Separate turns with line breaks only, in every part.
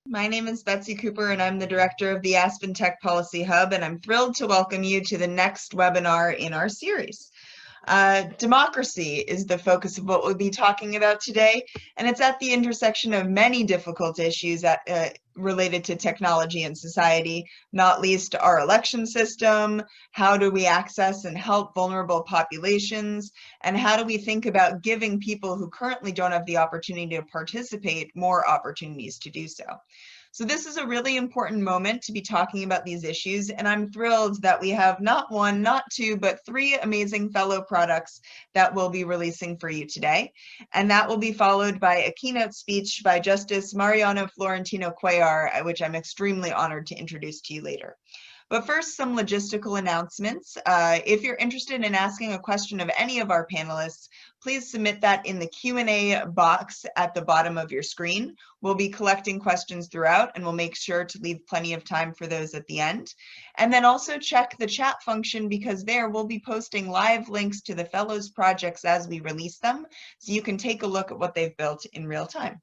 My name is Betsy Cooper, and I'm the director of the Aspen Tech Policy Hub, and I'm thrilled to welcome you to the next webinar in our series. Democracy is the focus of what we'll be talking about today, and it's at the intersection of many difficult issues related to technology and society, not least our election system, how do we access and help vulnerable populations, and how do we think about giving people who currently don't have the opportunity to participate more opportunities to do so. So this is a really important moment to be talking about these issues, and I'm thrilled that we have not one, not two, but three amazing fellow products that we'll be releasing for you today. And that will be followed by a keynote speech by Justice Mariano Florentino Cuellar, which I'm extremely honored to introduce to you later. But first, some logistical announcements. If you're interested in asking a question of any of our panelists, please submit that in the Q&A box at the bottom of your screen. We'll be collecting questions throughout, and we'll make sure to leave plenty of time for those at the end. And then also check the chat function, because there we'll be posting live links to the Fellows projects as we release them, so you can take a look at what they've built in real time.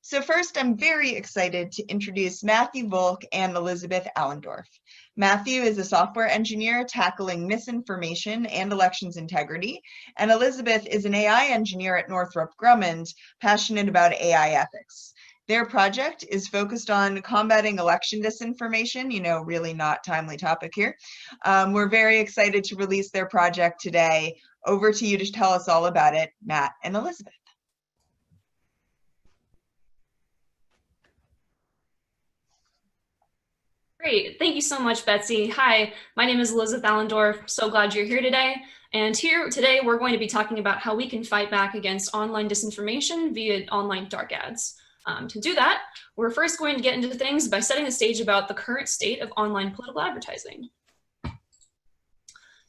So first, I'm very excited to introduce Matthew Volk and Elizabeth Allendorf. Matthew is a software engineer tackling misinformation and elections integrity, and Elizabeth is an AI engineer at Northrop Grumman, passionate about AI ethics. Their project is focused on combating election disinformation, really not timely topic here. We're very excited to release their project today. Over to you to tell us all about it, Matt and Elizabeth.
Great. Thank you so much, Betsy. Hi, my name is Elizabeth Allendorf. So glad you're here today. And here today, we're going to be talking about how we can fight back against online disinformation via online dark ads. To do that, we're first going to get into things by setting the stage about the current state of online political advertising.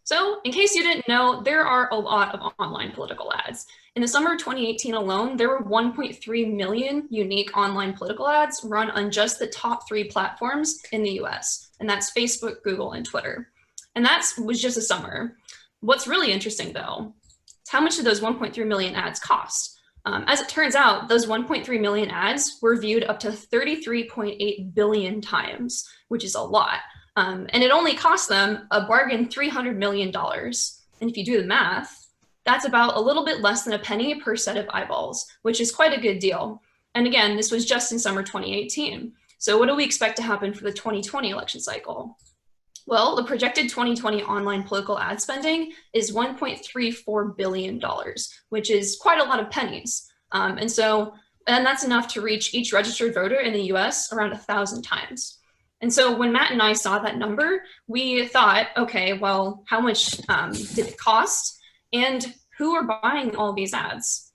So in case you didn't know, there are a lot of online political ads. In the summer of 2018 alone, there were 1.3 million unique online political ads run on just the top 3 platforms in the US, and that's Facebook, Google, and Twitter. And that was just a summer. What's really interesting though, is how much did those 1.3 million ads cost? As it turns out, those 1.3 million ads were viewed up to 33.8 billion times, which is a lot. And it only cost them a bargain $300 million. And if you do the math, that's about a little bit less than a penny per set of eyeballs, which is quite a good deal. And again, this was just in summer 2018. So what do we expect to happen for the 2020 election cycle? Well, the projected 2020 online political ad spending is $1.34 billion, which is quite a lot of pennies. And that's enough to reach each registered voter in the US around 1,000 times. And so when Matt and I saw that number, we thought, okay, well, how much did it cost? And who are buying all these ads?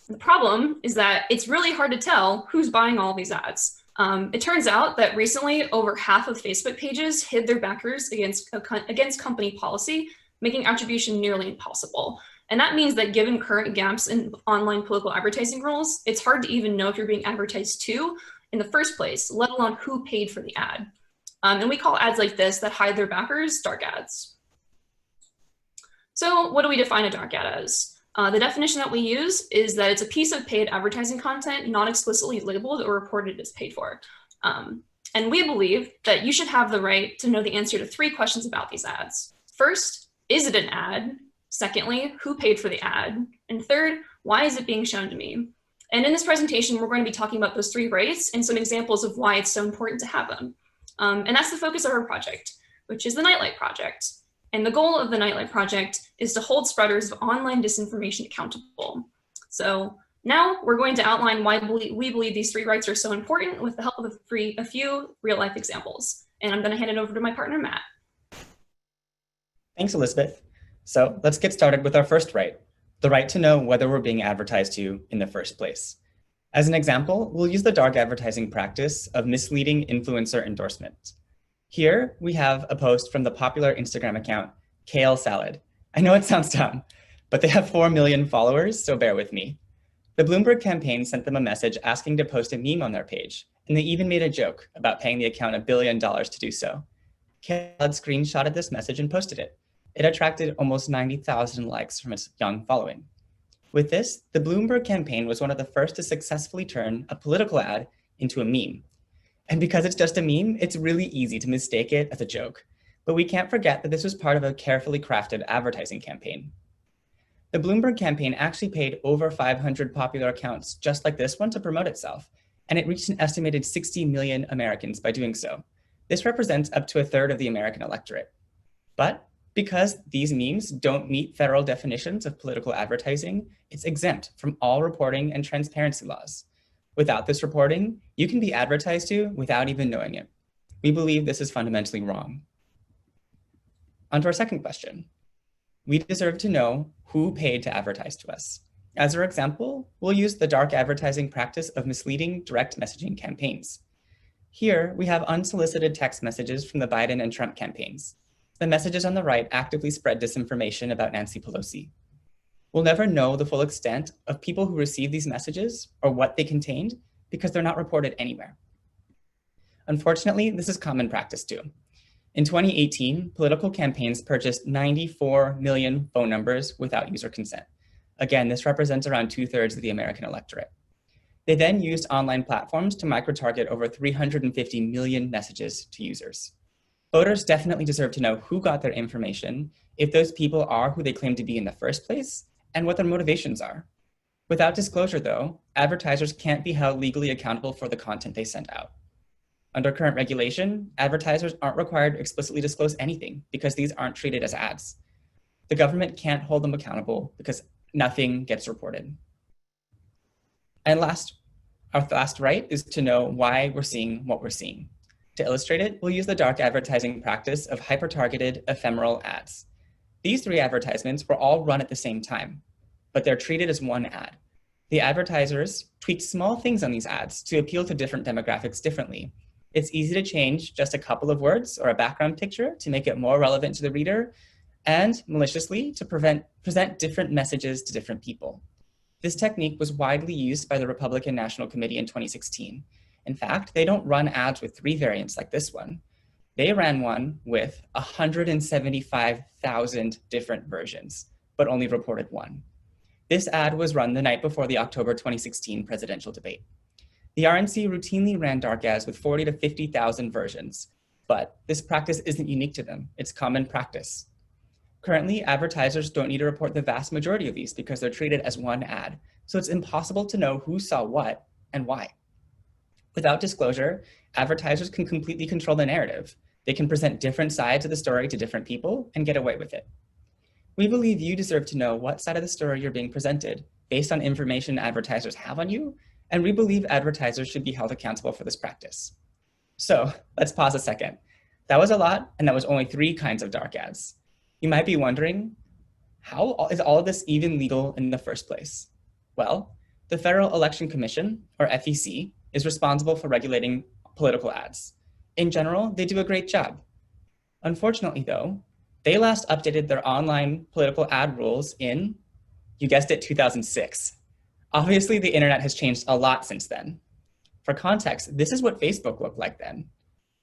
The problem is that it's really hard to tell who's buying all these ads. It turns out that recently over half of Facebook pages hid their backers against company policy, making attribution nearly impossible. And that means that given current gaps in online political advertising rules, it's hard to even know if you're being advertised to in the first place, let alone who paid for the ad. And we call ads like this that hide their backers dark ads. So what do we define a dark ad as? The definition that we use is that it's a piece of paid advertising content not explicitly labeled or reported as paid for. And we believe that you should have the right to know the answer to 3 questions about these ads. First, is it an ad? Secondly, who paid for the ad? And third, why is it being shown to me? And in this presentation, we're going to be talking about those 3 rights and some examples of why it's so important to have them. And that's the focus of our project, which is the Nightlight Project. And the goal of the Nightlight Project is to hold spreaders of online disinformation accountable. So now we're going to outline why we believe these 3 rights are so important with the help of a few real-life examples. And I'm going to hand it over to my partner, Matt.
Thanks, Elizabeth. So let's get started with our first right, the right to know whether we're being advertised to in the first place. As an example, we'll use the dark advertising practice of misleading influencer endorsements. Here we have a post from the popular Instagram account, Kale Salad. I know it sounds dumb, but they have 4 million followers, so bear with me. The Bloomberg campaign sent them a message asking to post a meme on their page, and they even made a joke about paying the account $1 billion to do so. Kale Salad screenshotted this message and posted it. It attracted almost 90,000 likes from its young following. With this, the Bloomberg campaign was one of the first to successfully turn a political ad into a meme. And because it's just a meme, it's really easy to mistake it as a joke. But we can't forget that this was part of a carefully crafted advertising campaign. The Bloomberg campaign actually paid over 500 popular accounts just like this one to promote itself, and it reached an estimated 60 million Americans by doing so. This represents up to a third of the American electorate. But because these memes don't meet federal definitions of political advertising, it's exempt from all reporting and transparency laws. Without this reporting, you can be advertised to without even knowing it. We believe this is fundamentally wrong. On to our second question. We deserve to know who paid to advertise to us. As our example, we'll use the dark advertising practice of misleading direct messaging campaigns. Here, we have unsolicited text messages from the Biden and Trump campaigns. The messages on the right actively spread disinformation about Nancy Pelosi. We'll never know the full extent of people who received these messages or what they contained because they're not reported anywhere. Unfortunately, this is common practice too. In 2018, political campaigns purchased 94 million phone numbers without user consent. Again, this represents around 2/3 of the American electorate. They then used online platforms to micro-target over 350 million messages to users. Voters definitely deserve to know who got their information, if those people are who they claim to be in the first place, and what their motivations are. Without disclosure, though, advertisers can't be held legally accountable for the content they send out. Under current regulation, advertisers aren't required to explicitly disclose anything because these aren't treated as ads. The government can't hold them accountable because nothing gets reported. And our last right is to know why we're seeing what we're seeing. To illustrate it, we'll use the dark advertising practice of hyper-targeted ephemeral ads. These 3 advertisements were all run at the same time, but they're treated as one ad. The advertisers tweak small things on these ads to appeal to different demographics differently. It's easy to change just a couple of words or a background picture to make it more relevant to the reader, and maliciously to present different messages to different people. This technique was widely used by the Republican National Committee in 2016. In fact, they don't run ads with 3 variants like this one. They ran one with 175,000 different versions, but only reported one. This ad was run the night before the October 2016 presidential debate. The RNC routinely ran dark ads with 40 to 50,000 versions, but this practice isn't unique to them. It's common practice. Currently, advertisers don't need to report the vast majority of these because they're treated as one ad, so it's impossible to know who saw what and why. Without disclosure, advertisers can completely control the narrative. They can present different sides of the story to different people and get away with it. We believe you deserve to know what side of the story you're being presented based on information advertisers have on you, and we believe advertisers should be held accountable for this practice. So let's pause a second. That was a lot, and that was only 3 kinds of dark ads. You might be wondering, how is all of this even legal in the first place? Well, the Federal Election Commission, or FEC, is responsible for regulating political ads. In general, they do a great job. Unfortunately, though, they last updated their online political ad rules in, you guessed it, 2006. Obviously, the internet has changed a lot since then. For context, this is what Facebook looked like then.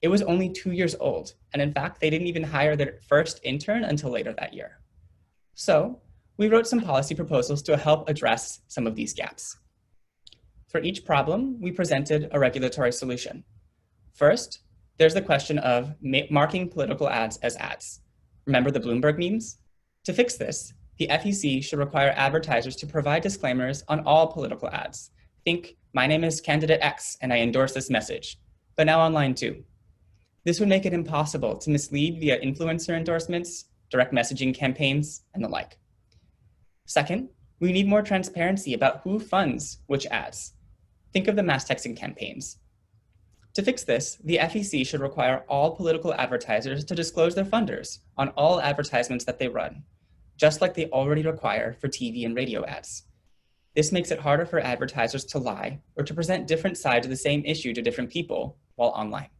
It was only 2 years old, and in fact, they didn't even hire their first intern until later that year. So, we wrote some policy proposals to help address some of these gaps. For each problem, we presented a regulatory solution. First, there's the question of marking political ads as ads. Remember the Bloomberg memes? To fix this, the FEC should require advertisers to provide disclaimers on all political ads. Think, my name is candidate X and I endorse this message, but now online too. This would make it impossible to mislead via influencer endorsements, direct messaging campaigns, and the like. Second, we need more transparency about who funds which ads. Think of the mass texting campaigns. To fix this, the FEC should require all political advertisers to disclose their funders on all advertisements that they run, just like they already require for TV and radio ads. This makes it harder for advertisers to lie or to present different sides of the same issue to different people while online.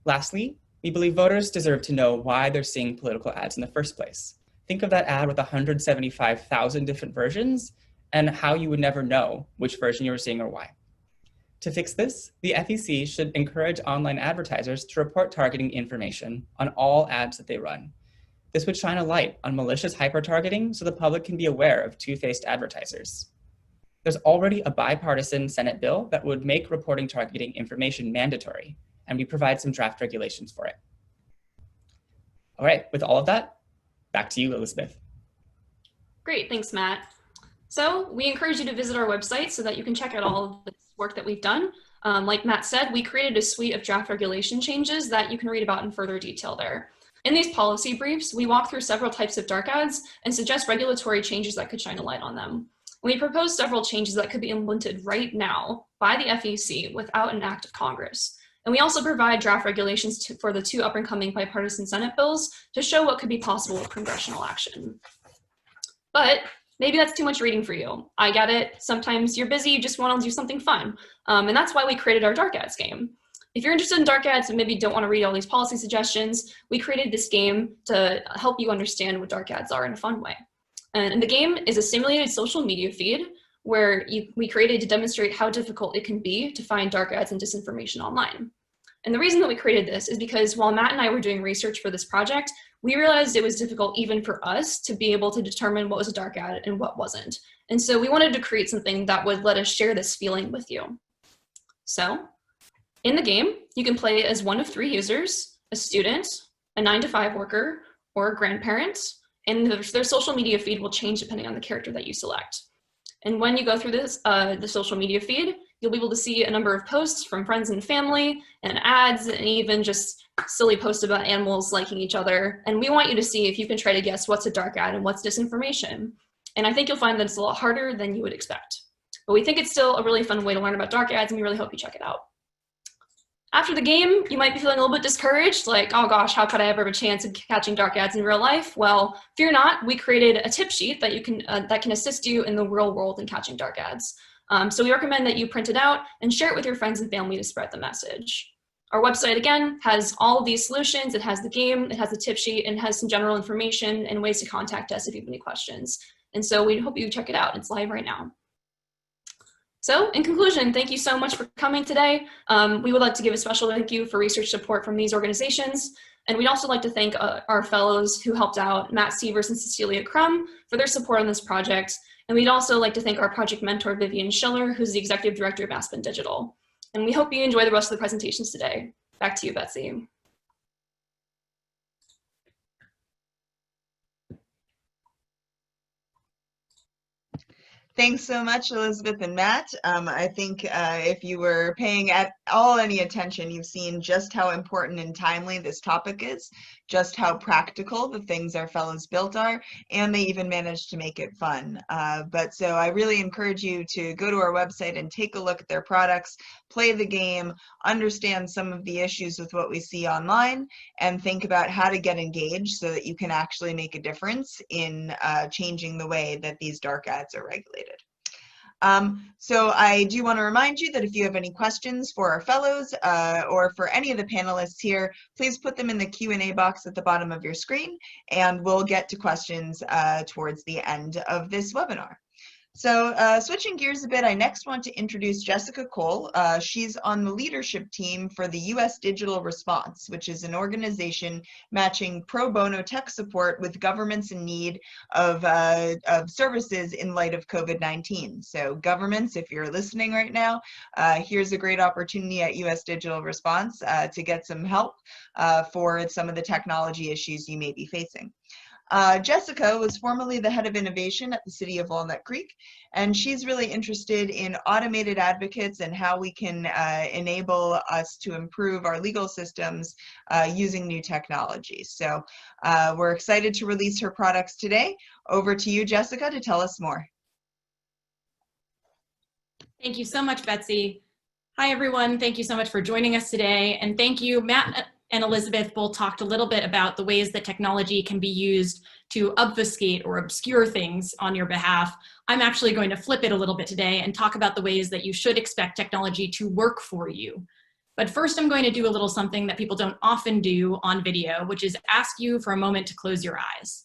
Lastly, we believe voters deserve to know why they're seeing political ads in the first place. Think of that ad with 175,000 different versions and how you would never know which version you were seeing or why. To fix this, the FEC should encourage online advertisers to report targeting information on all ads that they run. This would shine a light on malicious hyper-targeting so the public can be aware of two-faced advertisers. There's already a bipartisan Senate bill that would make reporting targeting information mandatory, and we provide some draft regulations for it. All right, with all of that, back to you, Elizabeth.
Great, thanks, Matt. So we encourage you to visit our website so that you can check out all of the work that we've done. Like Matt said, we created a suite of draft regulation changes that you can read about in further detail there. In these policy briefs, we walk through several types of dark ads and suggest regulatory changes that could shine a light on them. We propose several changes that could be implemented right now by the FEC without an act of Congress. And we also provide draft regulations for the 2 up-and-coming bipartisan Senate bills to show what could be possible with congressional action. But maybe that's too much reading for you. I get it. Sometimes you're busy, you just want to do something fun. And that's why we created our dark ads game. If you're interested in dark ads and maybe don't want to read all these policy suggestions, we created this game to help you understand what dark ads are in a fun way. And the game is a simulated social media feed where we created to demonstrate how difficult it can be to find dark ads and disinformation online. And the reason that we created this is because while Matt and I were doing research for this project, we realized it was difficult even for us to be able to determine what was a dark ad and what wasn't. And so we wanted to create something that would let us share this feeling with you. So in the game, you can play as one of 3 users, a student, a 9-to-5 worker, or a grandparent, and their social media feed will change depending on the character that you select. And when you go through this, the social media feed, you'll be able to see a number of posts from friends and family, and ads, and even just silly posts about animals liking each other. And we want you to see if you can try to guess what's a dark ad and what's disinformation. And I think you'll find that it's a lot harder than you would expect. But we think it's still a really fun way to learn about dark ads, and we really hope you check it out. After the game, you might be feeling a little bit discouraged, like, oh gosh, how could I ever have a chance of catching dark ads in real life? Well, fear not, we created a tip sheet that you can that can assist you in the real world in catching dark ads. So we recommend that you print it out and share it with your friends and family to spread the message. Our website, again, has all of these solutions. It has the game, it has the tip sheet, and has some general information and ways to contact us if you have any questions. And so we hope you check it out. It's live right now. So in conclusion, thank you so much for coming today. We would like to give a special thank you for research support from these organizations. And we'd also like to thank our fellows who helped out, Matt Sievers and Cecilia Crum, for their support on this project. And we'd also like to thank our project mentor, Vivian Schiller, who's the Executive Director of Aspen Digital. And we hope you enjoy the rest of the presentations today. Back to you, Betsy.
Thanks so much, Elizabeth and Matt. I think if you were paying at all any attention, you've seen just how important and timely this topic is, just how practical the things our fellows built are, and they even managed to make it fun. But so I really encourage you to go to our website and take a look at their products, play the game, understand some of the issues with what we see online, and think about how to get engaged so that you can actually make a difference in changing the way that these dark ads are regulated. So I do want to remind you that if you have any questions for our fellows or for any of the panelists here, please put them in the Q&A box at the bottom of your screen, and we'll get to questions towards the end of this webinar. So switching gears a bit, I next want to introduce Jessica Cole. She's on the leadership team for the U.S. Digital Response, which is an organization matching pro bono tech support with governments in need of services in light of COVID-19. So governments, if you're listening right now, here's a great opportunity at U.S. Digital Response to get some help for some of the technology issues you may be facing. Jessica was formerly the head of innovation at the city of Walnut Creek, and she's really interested in automated advocates and how we can enable us to improve our legal systems using new technologies. So we're excited to release her products today. Over to you, Jessica, to tell us more.
Thank you so much, Betsy. Hi, everyone. Thank you so much for joining us today. And thank you, Matt and Elizabeth both talked a little bit about the ways that technology can be used to obfuscate or obscure things on your behalf. I'm actually going to flip it a little bit today and talk about the ways that you should expect technology to work for you. But first, I'm going to do a little something that people don't often do on video, which is ask you for a moment to close your eyes.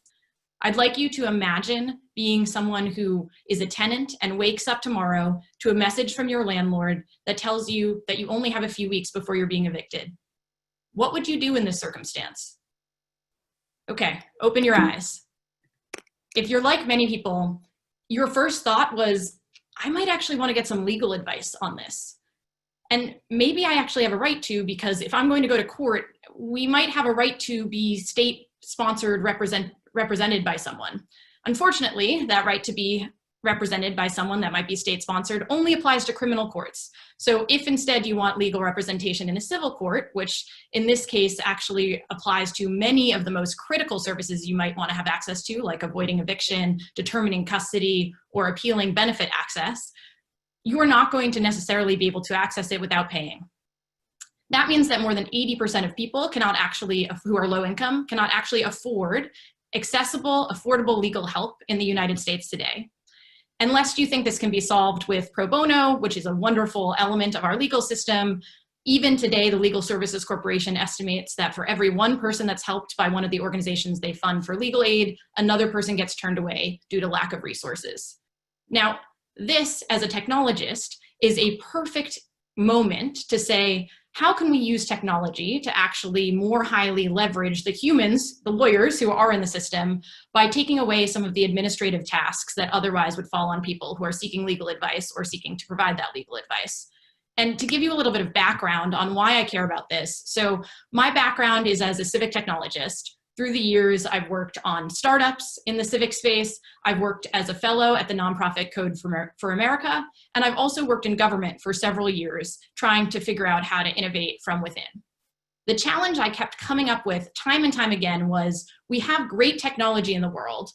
I'd like you to imagine being someone who is a tenant and wakes up tomorrow to a message from your landlord that tells you that you only have a few weeks before you're being evicted. What would you do in this circumstance? Okay, open your eyes. If you're like many people, your first thought was, I might actually want to get some legal advice on this. And maybe I actually have a right to, because if I'm going to go to court, we might have a right to be state-sponsored, represented by someone. Unfortunately, that right to be represented by someone that might be state-sponsored only applies to criminal courts. So if instead you want legal representation in a civil court, which in this case actually applies to many of the most critical services you might want to have access to, like avoiding eviction, determining custody, or appealing benefit access, you are not going to necessarily be able to access it without paying. That means that more than 80% of people who are low income cannot actually afford accessible, affordable legal help in the United States today. Unless you think this can be solved with pro bono, which is a wonderful element of our legal system, even today, the Legal Services Corporation estimates that for every one person that's helped by one of the organizations they fund for legal aid, another person gets turned away due to lack of resources. Now, this, as a technologist, is a perfect moment to say, how can we use technology to actually more highly leverage the humans, the lawyers who are in the system, by taking away some of the administrative tasks that otherwise would fall on people who are seeking legal advice or seeking to provide that legal advice? And to give you a little bit of background on why I care about this, so my background is as a civic technologist. Through the years, I've worked on startups in the civic space. I've worked as a fellow at the nonprofit Code for America, and I've also worked in government for several years, trying to figure out how to innovate from within. The challenge I kept coming up with time and time again was, we have great technology in the world,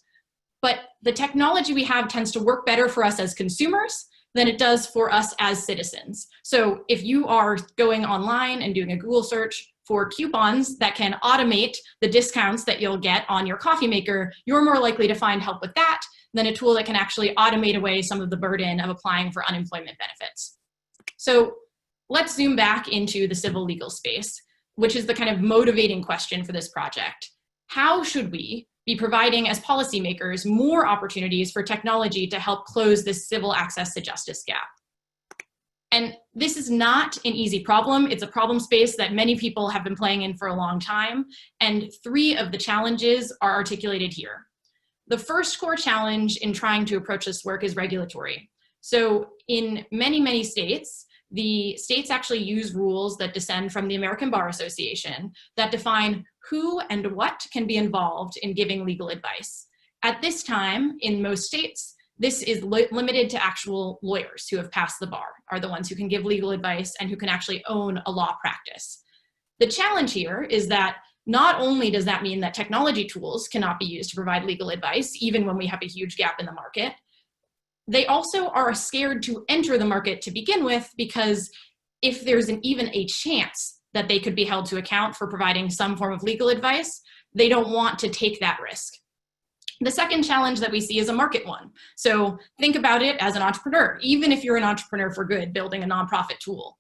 but the technology we have tends to work better for us as consumers than it does for us as citizens. So if you are going online and doing a Google search for coupons that can automate the discounts that you'll get on your coffee maker, you're more likely to find help with that than a tool that can actually automate away some of the burden of applying for unemployment benefits. So let's zoom back into the civil legal space, which is the kind of motivating question for this project. How should we be providing, as policymakers, more opportunities for technology to help close this civil access to justice gap? And this is not an easy problem. It's a problem space that many people have been playing in for a long time. And 3 of the challenges are articulated here. The first core challenge in trying to approach this work is regulatory. So in many, many states, the states actually use rules that descend from the American Bar Association that define who and what can be involved in giving legal advice. At this time, in most states, this is limited to actual lawyers who have passed the bar, are the ones who can give legal advice and who can actually own a law practice. The challenge here is that not only does that mean that technology tools cannot be used to provide legal advice, even when we have a huge gap in the market, they also are scared to enter the market to begin with, because if there's even a chance that they could be held to account for providing some form of legal advice, they don't want to take that risk. The second challenge that we see is a market one. So think about it as an entrepreneur, even if you're an entrepreneur for good, building a nonprofit tool.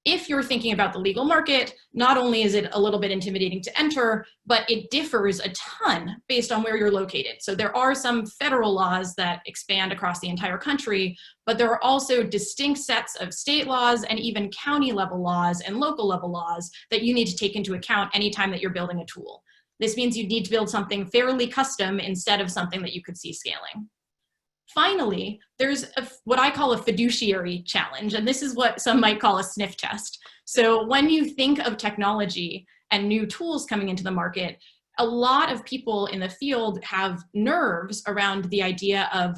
If you're thinking about the legal market, not only is it a little bit intimidating to enter, but it differs a ton based on where you're located. So there are some federal laws that expand across the entire country, but there are also distinct sets of state laws and even county level laws and local level laws that you need to take into account anytime that you're building a tool. This means you need to build something fairly custom instead of something that you could see scaling. Finally, there's what I call a fiduciary challenge, and this is what some might call a sniff test. So when you think of technology and new tools coming into the market, a lot of people in the field have nerves around the idea of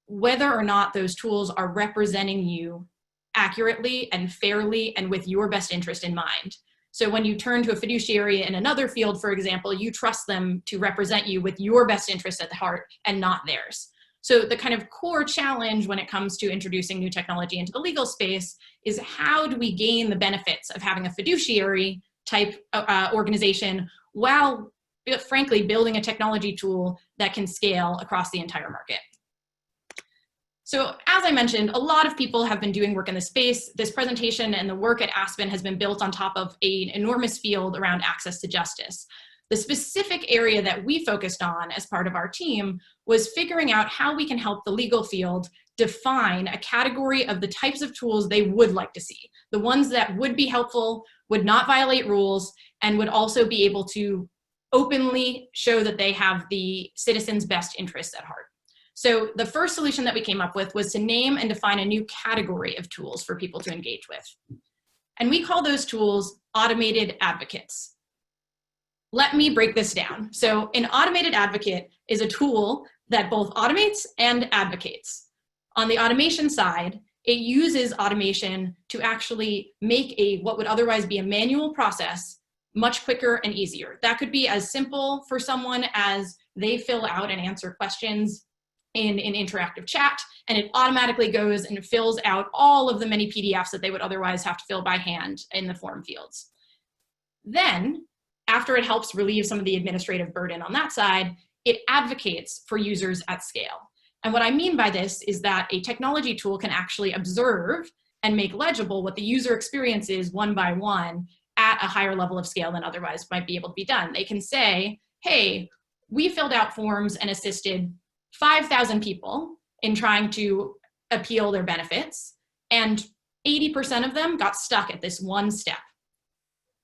whether or not those tools are representing you accurately and fairly and with your best interest in mind. So when you turn to a fiduciary in another field, for example, you trust them to represent you with your best interest at the heart and not theirs. So the kind of core challenge when it comes to introducing new technology into the legal space is, how do we gain the benefits of having a fiduciary type organization while, frankly, building a technology tool that can scale across the entire market? So as I mentioned, a lot of people have been doing work in this space. This presentation and the work at Aspen has been built on top of an enormous field around access to justice. The specific area that we focused on as part of our team was figuring out how we can help the legal field define a category of the types of tools they would like to see, the ones that would be helpful, would not violate rules, and would also be able to openly show that they have the citizens' best interests at heart. So the first solution that we came up with was to name and define a new category of tools for people to engage with. And we call those tools automated advocates. Let me break this down. So an automated advocate is a tool that both automates and advocates. On the automation side, it uses automation to actually make what would otherwise be a manual process much quicker and easier. That could be as simple for someone as they fill out and answer questions in an interactive chat, and it automatically goes and fills out all of the many PDFs that they would otherwise have to fill by hand in the form fields. Then, after it helps relieve some of the administrative burden on that side, it advocates for users at scale. And what I mean by this is that a technology tool can actually observe and make legible what the user experience is one by one at a higher level of scale than otherwise might be able to be done. They can say, hey, we filled out forms and assisted 5,000 people in trying to appeal their benefits, and 80% of them got stuck at this one step.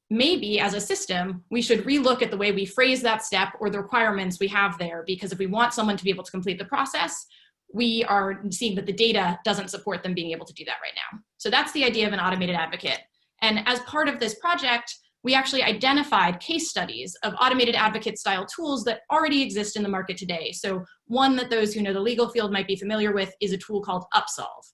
Maybe as a system, we should relook at the way we phrase that step or the requirements we have there, because if we want someone to be able to complete the process, we are seeing that the data doesn't support them being able to do that right now. So that's the idea of an automated advocate. And as part of this project, we actually identified case studies of automated advocate style tools that already exist in the market today. So one that those who know the legal field might be familiar with is a tool called Upsolve.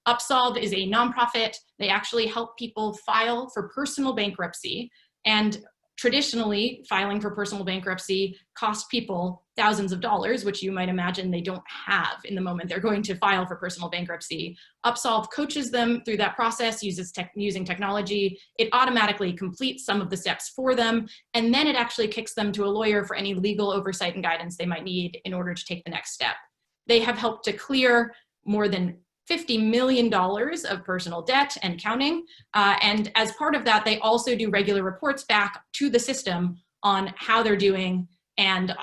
Upsolve is a nonprofit. They actually help people file for personal bankruptcy, and traditionally filing for personal bankruptcy costs people thousands of dollars, which you might imagine they don't have in the moment they're going to file for personal bankruptcy. Upsolve coaches them through that process, using technology. It automatically completes some of the steps for them, and then it actually kicks them to a lawyer for any legal oversight and guidance they might need in order to take the next step. They have helped to clear more than $50 million of personal debt and counting. And as part of that, they also do regular reports back to the system on how they're doing and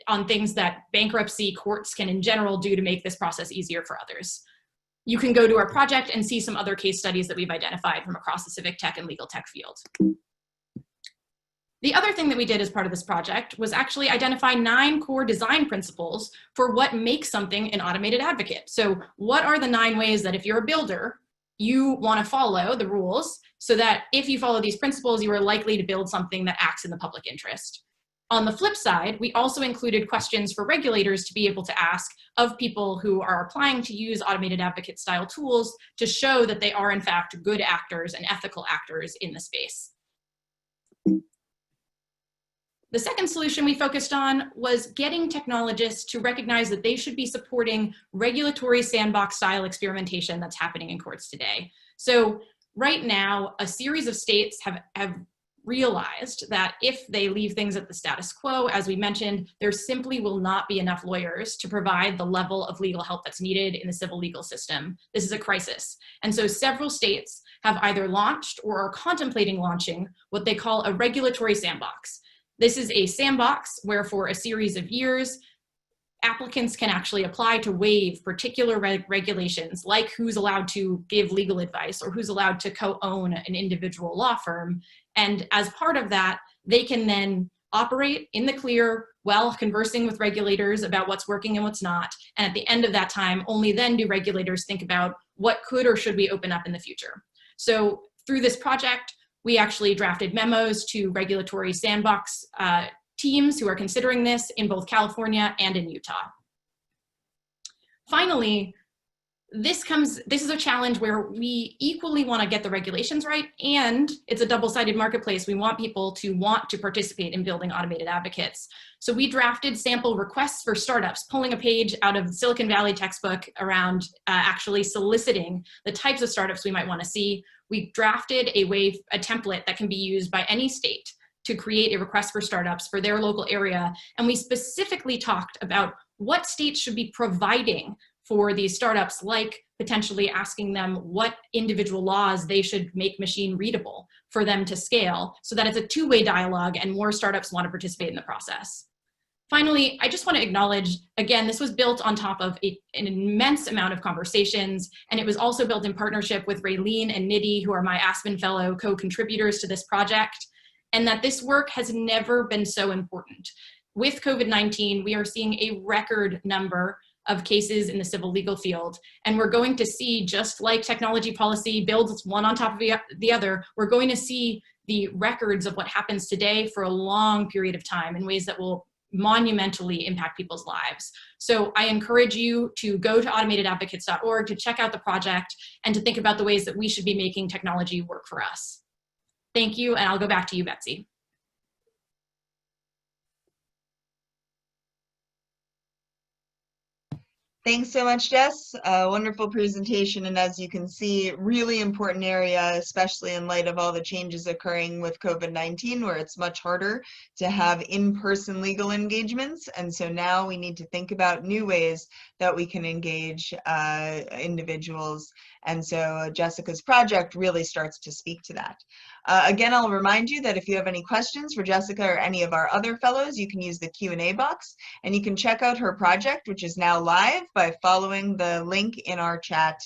on things that bankruptcy courts can in general do to make this process easier for others. You can go to our project and see some other case studies that we've identified from across the civic tech and legal tech field. The other thing that we did as part of this project was actually identify 9 core design principles for what makes something an automated advocate. So what are the 9 ways that if you're a builder, you want to follow the rules so that if you follow these principles, you are likely to build something that acts in the public interest. On the flip side, we also included questions for regulators to be able to ask of people who are applying to use automated advocate style tools to show that they are in fact good actors and ethical actors in the space. The second solution we focused on was getting technologists to recognize that they should be supporting regulatory sandbox style experimentation that's happening in courts today. So right now, a series of states have realized that if they leave things at the status quo, as we mentioned, there simply will not be enough lawyers to provide the level of legal help that's needed in the civil legal system. This is a crisis. And so several states have either launched or are contemplating launching what they call a regulatory sandbox. This is a sandbox where for a series of years, applicants can actually apply to waive particular regulations, like who's allowed to give legal advice or who's allowed to co-own an individual law firm. And as part of that, they can then operate in the clear while conversing with regulators about what's working and what's not. And at the end of that time, only then do regulators think about what could or should we open up in the future. So through this project, we actually drafted memos to regulatory sandbox teams who are considering this in both California and in Utah. Finally, this is a challenge where we equally want to get the regulations right, and it's a double-sided marketplace. We want people to want to participate in building automated advocates. So we drafted sample requests for startups, pulling a page out of the Silicon Valley textbook around actually soliciting the types of startups we might want to see. We drafted a template that can be used by any state to create a request for startups for their local area. And we specifically talked about what states should be providing for these startups, like potentially asking them what individual laws they should make machine readable for them to scale, so that it's a two-way dialogue and more startups want to participate in the process. Finally, I just want to acknowledge, again, this was built on top of an immense amount of conversations, and it was also built in partnership with Raylene and Nidhi, who are my Aspen Fellow co-contributors to this project, and that this work has never been so important. With COVID-19, we are seeing a record number of cases in the civil legal field. And we're going to see, just like technology policy builds one on top of the other, we're going to see the records of what happens today for a long period of time in ways that will monumentally impact people's lives. So I encourage you to go to automatedadvocates.org to check out the project and to think about the ways that we should be making technology work for us. Thank you, and I'll go back to you, Betsy.
Thanks so much, Jess. Wonderful presentation, and as you can see, really important area, especially in light of all the changes occurring with COVID-19, where it's much harder to have in-person legal engagements. And so now we need to think about new ways that we can engage individuals. And so Jessica's project really starts to speak to that. Again, I'll remind you that if you have any questions for Jessica or any of our other fellows, you can use the Q&A box, and you can check out her project, which is now live, by following the link in our chat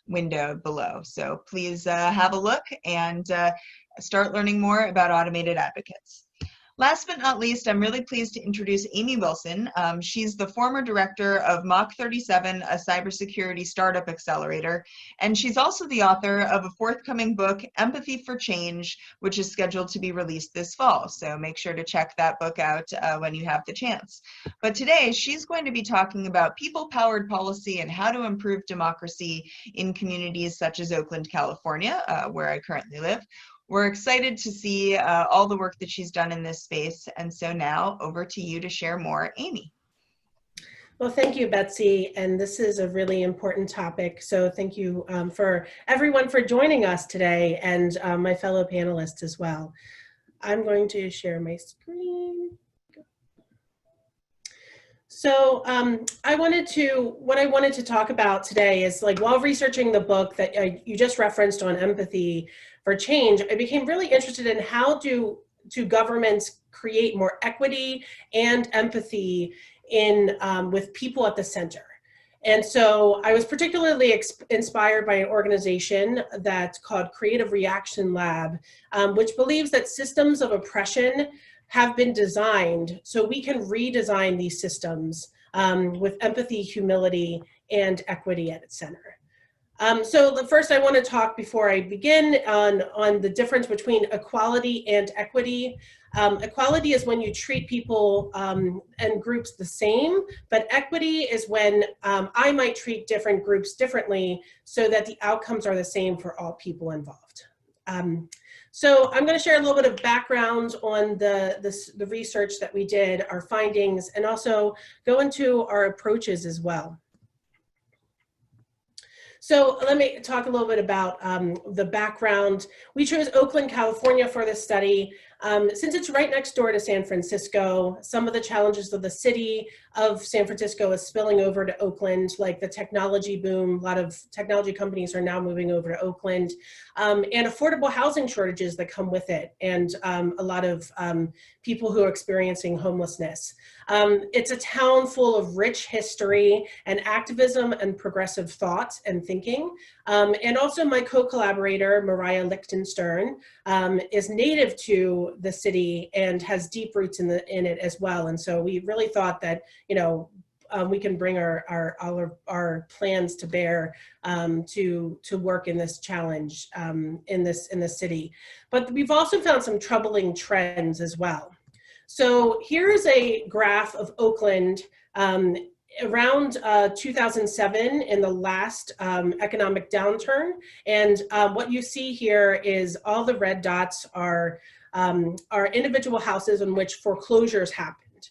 window below. So please have a look and start learning more about automated advocates. Last but not least, I'm really pleased to introduce Amy Wilson. She's the former director of Mach 37, a cybersecurity startup accelerator, and she's also the author of a forthcoming book, Empathy for Change, which is scheduled to be released this fall. So make sure to check that book out when you have the chance. But today, she's going to be talking about people-powered policy and how to improve democracy in communities such as Oakland, California, where I currently live. We're excited to see all the work that she's done in this space. And so now over to you to share more, Amy.
Well, thank you, Betsy. And this is a really important topic. So thank you for everyone for joining us today, and my fellow panelists as well. I'm going to share my screen. So what I wanted to talk about today is, like, while researching the book that you just referenced on empathy for change, I became really interested in how do governments create more equity and empathy in with people at the center. And so I was particularly inspired by an organization that's called Creative Reaction Lab, which believes that systems of oppression have been designed so we can redesign these systems with empathy, humility, and equity at its center. So first I want to talk, before I begin, on the difference between equality and equity. Equality is when you treat people and groups the same, but equity is when I might treat different groups differently so that the outcomes are the same for all people involved. So I'm going to share a little bit of background on the research that we did, our findings, and also go into our approaches as well. So let me talk a little bit about the background. We chose Oakland, California for this study. Since it's right next door to San Francisco, some of the challenges of the city of San Francisco is spilling over to Oakland, like the technology boom. A lot of technology companies are now moving over to Oakland, and affordable housing shortages that come with it, and a lot of people who are experiencing homelessness. It's a town full of rich history and activism and progressive thought and thinking. And also my co-collaborator, Mariah Lichtenstern, is native to the city and has deep roots in it as well. And so we really thought that, you know, we can bring our plans to bear to work in this challenge in this city. But we've also found some troubling trends as well. So here's a graph of Oakland around 2007, in the last economic downturn. And what you see here is all the red dots are individual houses in which foreclosures happened.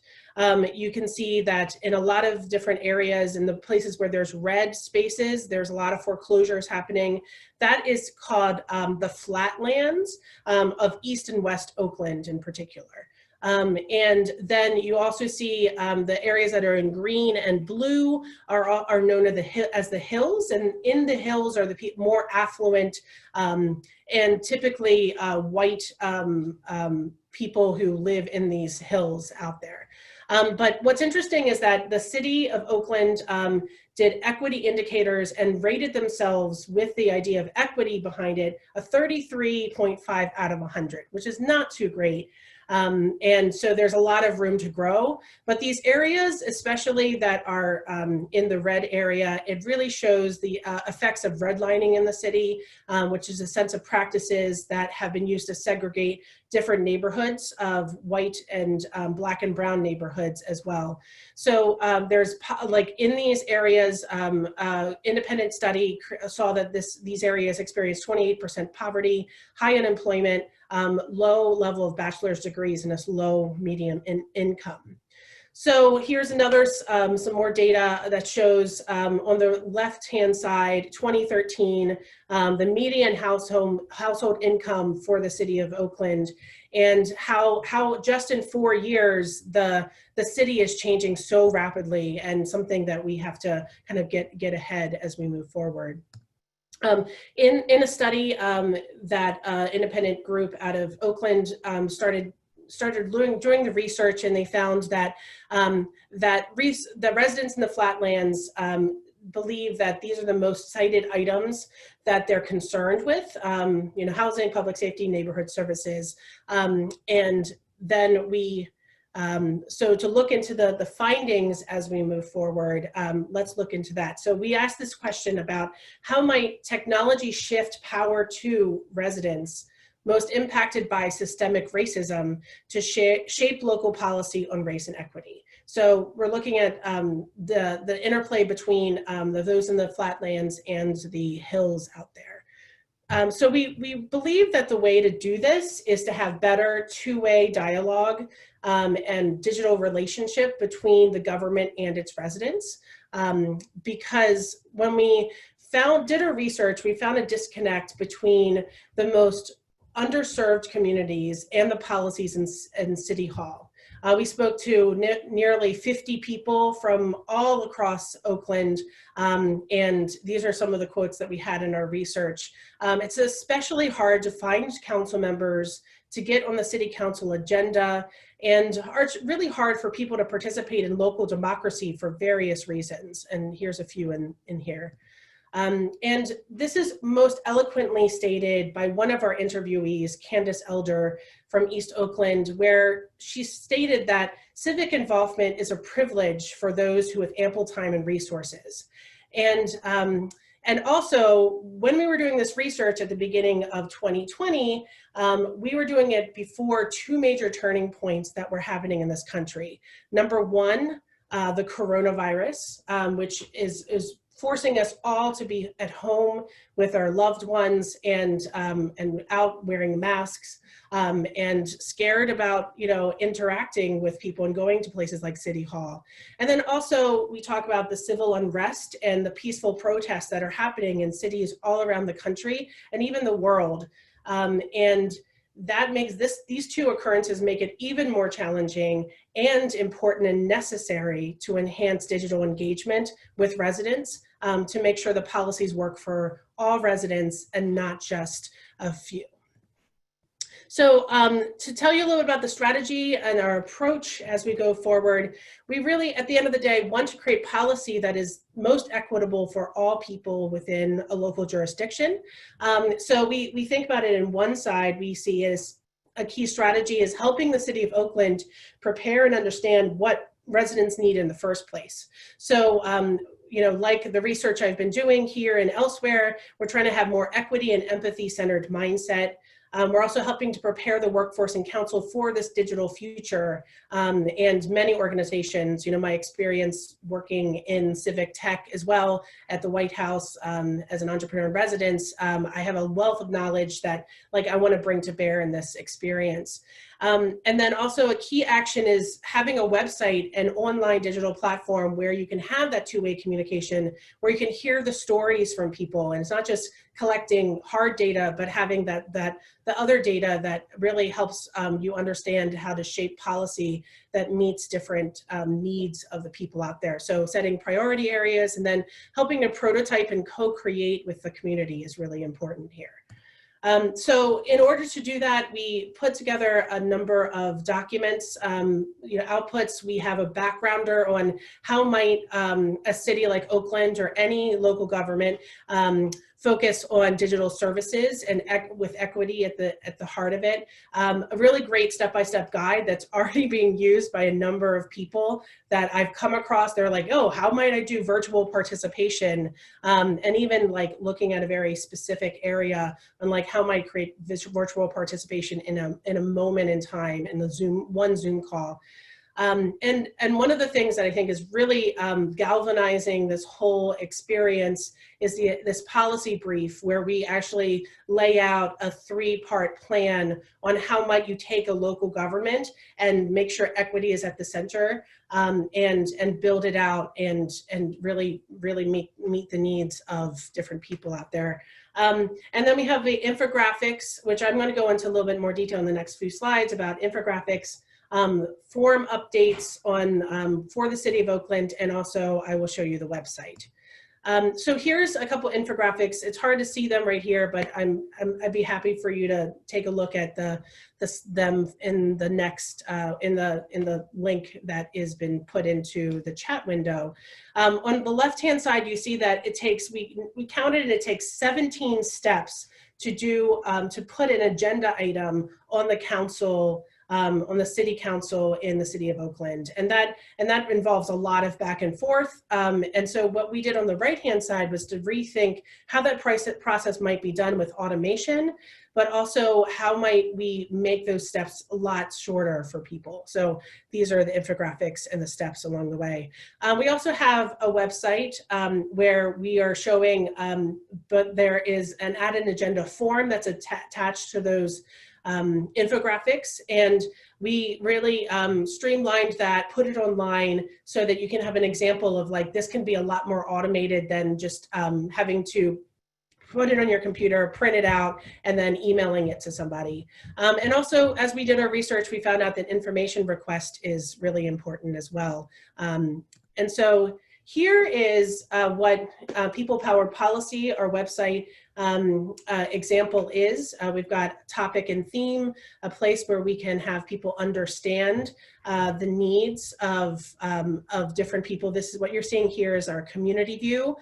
You can see that in a lot of different areas, in the places where there's red spaces, there's a lot of foreclosures happening. That is called the flatlands of East and West Oakland in particular. And then you also see the areas that are in green and blue are known as the hills, and in the hills are the more affluent and typically white people who live in these hills out there. But what's interesting is that the city of Oakland did equity indicators and rated themselves with the idea of equity behind it a 33.5 out of 100, which is not too great. And so there's a lot of room to grow. But these areas, especially that are in the red area, it really shows the effects of redlining in the city, which is a sense of practices that have been used to segregate different neighborhoods of white and black and brown neighborhoods as well. So there's like in these areas, independent study saw that these areas experienced 28% poverty, high unemployment, low level of bachelor's degrees, and a low medium income. So here's another, some more data that shows on the left-hand side, 2013, the median household income for the city of Oakland, and how just in 4 years, the city is changing so rapidly, and something that we have to kind of get ahead as we move forward. In a study that independent group out of Oakland started doing the research, and they found that the residents in the Flatlands believe that these are the most cited items that they're concerned with, you know, housing, public safety, neighborhood services, and then we. So to look into the findings as we move forward, let's look into that. So we asked this question about how might technology shift power to residents most impacted by systemic racism to shape local policy on race and equity. So we're looking at the interplay between those in the Flatlands and the hills out there. So we believe that the way to do this is to have better two-way dialogue and digital relationship between the government and its residents. Because when we did our research, we found a disconnect between the most underserved communities and the policies in City Hall. We spoke to nearly 50 people from all across Oakland, and these are some of the quotes that we had in our research. It's especially hard to find council members to get on the city council agenda, and it's really hard for people to participate in local democracy for various reasons, and here's a few in here. And this is most eloquently stated by one of our interviewees, Candace Elder from East Oakland, where she stated that civic involvement is a privilege for those who have ample time and resources. And also, when we were doing this research at the beginning of 2020, we were doing it before two major turning points that were happening in this country. Number one, the coronavirus, which is forcing us all to be at home with our loved ones and out wearing masks and scared about, you know, interacting with people and going to places like City Hall. And then also we talk about the civil unrest and the peaceful protests that are happening in cities all around the country and even the world. And that makes these two occurrences make it even more challenging and important and necessary to enhance digital engagement with residents to make sure the policies work for all residents and not just a few. So to tell you a little bit about the strategy and our approach as we go forward, we really, at the end of the day, want to create policy that is most equitable for all people within a local jurisdiction. So we think about it in one side, we see as a key strategy is helping the city of Oakland prepare and understand what residents need in the first place. So, you know, like the research I've been doing here and elsewhere, we're trying to have more equity and empathy-centered mindset. We're also helping to prepare the workforce and council for this digital future. And many organizations, you know, my experience working in civic tech as well at the White House as an entrepreneur in residence, I have a wealth of knowledge that like I want to bring to bear in this experience. And then also a key action is having a website and online digital platform where you can have that two-way communication, where you can hear the stories from people. And it's not just collecting hard data, but having the other data that really helps you understand how to shape policy that meets different needs of the people out there. So setting priority areas and then helping to prototype and co-create with the community is really important here. So in order to do that, we put together a number of documents, you know, outputs. We have a backgrounder on how might a city like Oakland or any local government focus on digital services and with equity at the heart of it. A really great step-by-step guide that's already being used by a number of people that I've come across. They're like, oh, how might I do virtual participation? And even like looking at a very specific area and like how might I create this virtual participation in a moment in time in the one Zoom call. And one of the things that I think is really galvanizing this whole experience is this policy brief where we actually lay out a 3-part plan on how might you take a local government and make sure equity is at the center, and build it out and really meet the needs of different people out there. And then we have the infographics, which I'm going to go into a little bit more detail in the next few slides about infographics. Form updates on for the City of Oakland, and also I will show you the website. So here's a couple infographics. It's hard to see them right here, but I'd be happy for you to take a look at them in the next in the link that has been put into the chat window. On the left-hand side, you see that it takes we counted and it takes 17 steps to do to put an agenda item on the council. On the city council in the City of Oakland, and that involves a lot of back and forth. And so what we did on the right-hand side was to rethink how that process might be done with automation, but also how might we make those steps a lot shorter for people. So these are the infographics and the steps along the way. We also have a website where we are showing, but there is an add an agenda form that's attached to those infographics, and we really streamlined that, put it online so that you can have an example of like this can be a lot more automated than just having to put it on your computer, print it out, and then emailing it to somebody. And also, as we did our research, we found out that information request is really important as well. And so here is what People Powered Policy, our website, example is. We've got topic and theme, a place where we can have people understand the needs of different people. This is what you're seeing here is our community view.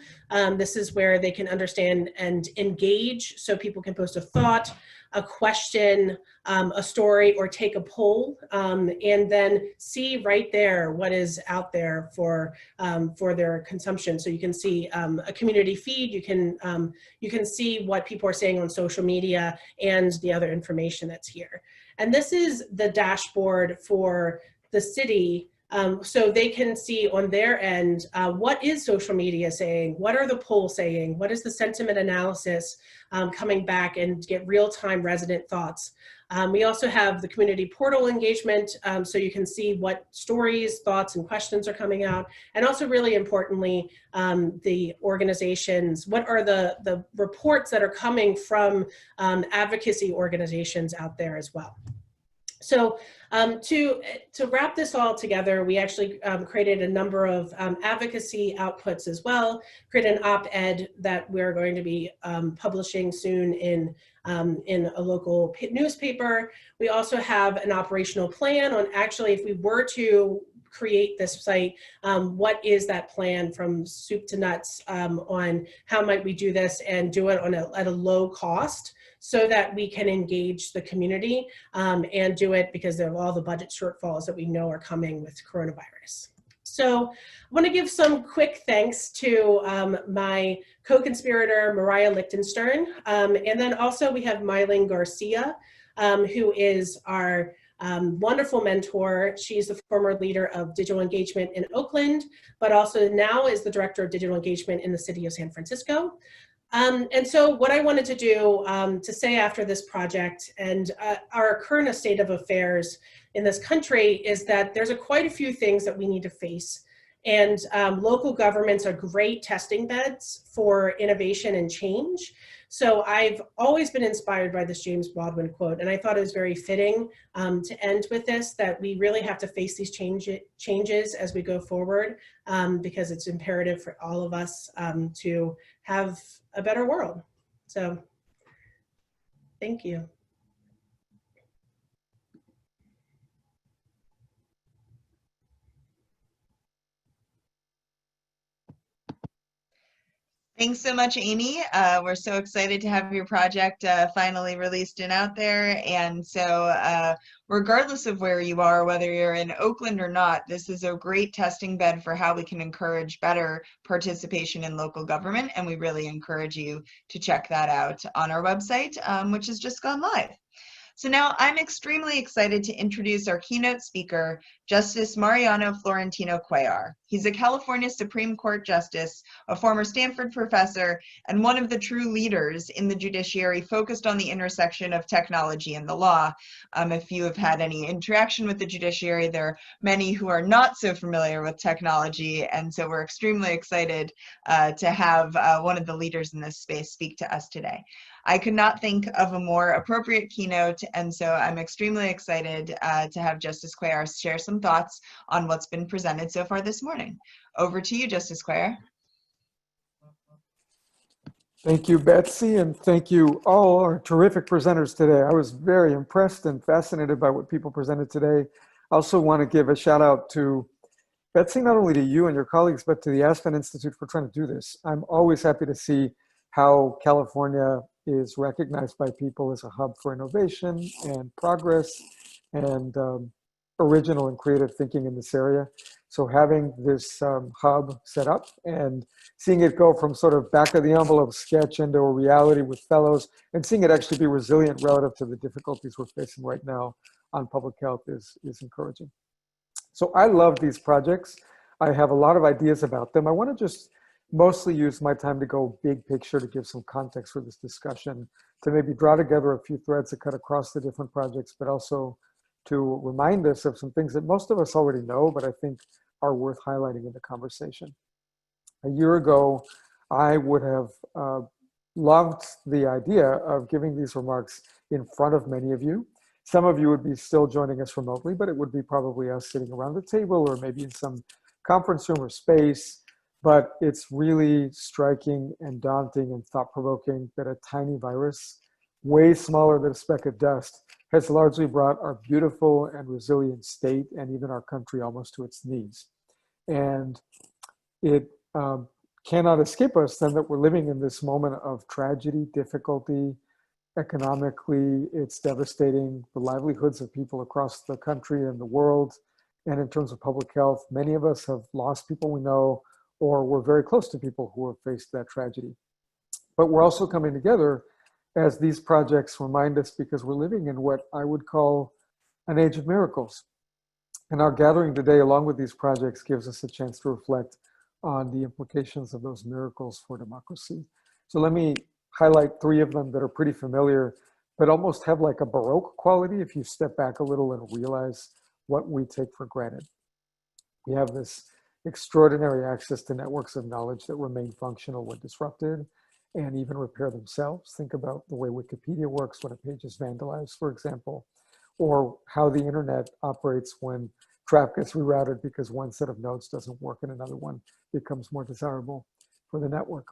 This is where they can understand and engage, so people can post a thought, a question, a story, or take a poll, and then see right there what is out there for their consumption. So you can see a community feed. You can see what people are saying on social media and the other information that's here. And this is the dashboard for the city. So they can see on their end, what is social media saying? What are the polls saying? What is the sentiment analysis coming back, and get real-time resident thoughts? We also have the community portal engagement, so you can see what stories, thoughts, and questions are coming out. And also really importantly, the organizations, what are the reports that are coming from advocacy organizations out there as well. So to wrap this all together, we actually created a number of advocacy outputs as well, created an op-ed that we're going to be publishing soon in a local newspaper. We also have an operational plan on actually if we were to create this site, what is that plan from soup to nuts on how might we do this and do it on at a low cost, so that we can engage the community and do it because of all the budget shortfalls that we know are coming with coronavirus. So I want to give some quick thanks to my co-conspirator, Mariah Lichtenstern. And then also we have Mylene Garcia, who is our wonderful mentor. She's the former leader of digital engagement in Oakland, but also now is the director of digital engagement in the city of San Francisco. And so what I wanted to do to say after this project and our current state of affairs in this country is that there's quite a few things that we need to face. And local governments are great testing beds for innovation and change. So I've always been inspired by this James Baldwin quote, and I thought it was very fitting to end with this, that we really have to face these changes as we go forward, because it's imperative for all of us to have a better world. So thank you.
Thanks so much, Amy. We're so excited to have your project finally released and out there. And so regardless of where you are, whether you're in Oakland or not, this is a great testing bed for how we can encourage better participation in local government. And we really encourage you to check that out on our website, which has just gone live. So now I'm extremely excited to introduce our keynote speaker, Justice Mariano Florentino Cuellar. He's a California Supreme Court justice, a former Stanford professor, and one of the true leaders in the judiciary focused on the intersection of technology and the law. If you have had any interaction with the judiciary, there are many who are not so familiar with technology, and so we're extremely excited to have one of the leaders in this space speak to us today. I could not think of a more appropriate keynote, and so I'm extremely excited to have Justice Cuellar share some thoughts on what's been presented so far this morning. Over to you, Justice Cuellar.
Thank you, Betsy, and thank you all our terrific presenters today. I was very impressed and fascinated by what people presented today. I also want to give a shout out to Betsy, not only to you and your colleagues, but to the Aspen Institute for trying to do this. I'm always happy to see how California is recognized by people as a hub for innovation and progress and original and creative thinking in this area. So having this hub set up and seeing it go from sort of back of the envelope sketch into a reality with fellows and seeing it actually be resilient relative to the difficulties we're facing right now on public health is encouraging. So I love these projects. I have a lot of ideas about them. I want to just mostly use my time to go big picture to give some context for this discussion, to maybe draw together a few threads that cut across the different projects, but also to remind us of some things that most of us already know, but I think are worth highlighting in the conversation. A year ago, I would have loved the idea of giving these remarks in front of many of you. Some of you would be still joining us remotely, but it would be probably us sitting around the table or maybe in some conference room or space. But it's really striking and daunting and thought-provoking that a tiny virus, way smaller than a speck of dust, has largely brought our beautiful and resilient state and even our country almost to its knees. And it cannot escape us then that we're living in this moment of tragedy, difficulty. Economically, it's devastating the livelihoods of people across the country and the world. And in terms of public health, many of us have lost people we know, or we're very close to people who have faced that tragedy. But we're also coming together as these projects remind us, because we're living in what I would call an age of miracles. And our gathering today, along with these projects, gives us a chance to reflect on the implications of those miracles for democracy. So let me highlight three of them that are pretty familiar, but almost have like a Baroque quality if you step back a little and realize what we take for granted. We have this extraordinary access to networks of knowledge that remain functional when disrupted and even repair themselves. Think about the way Wikipedia works when a page is vandalized, for example, or how the internet operates when traffic gets rerouted because one set of nodes doesn't work and another one becomes more desirable for the network.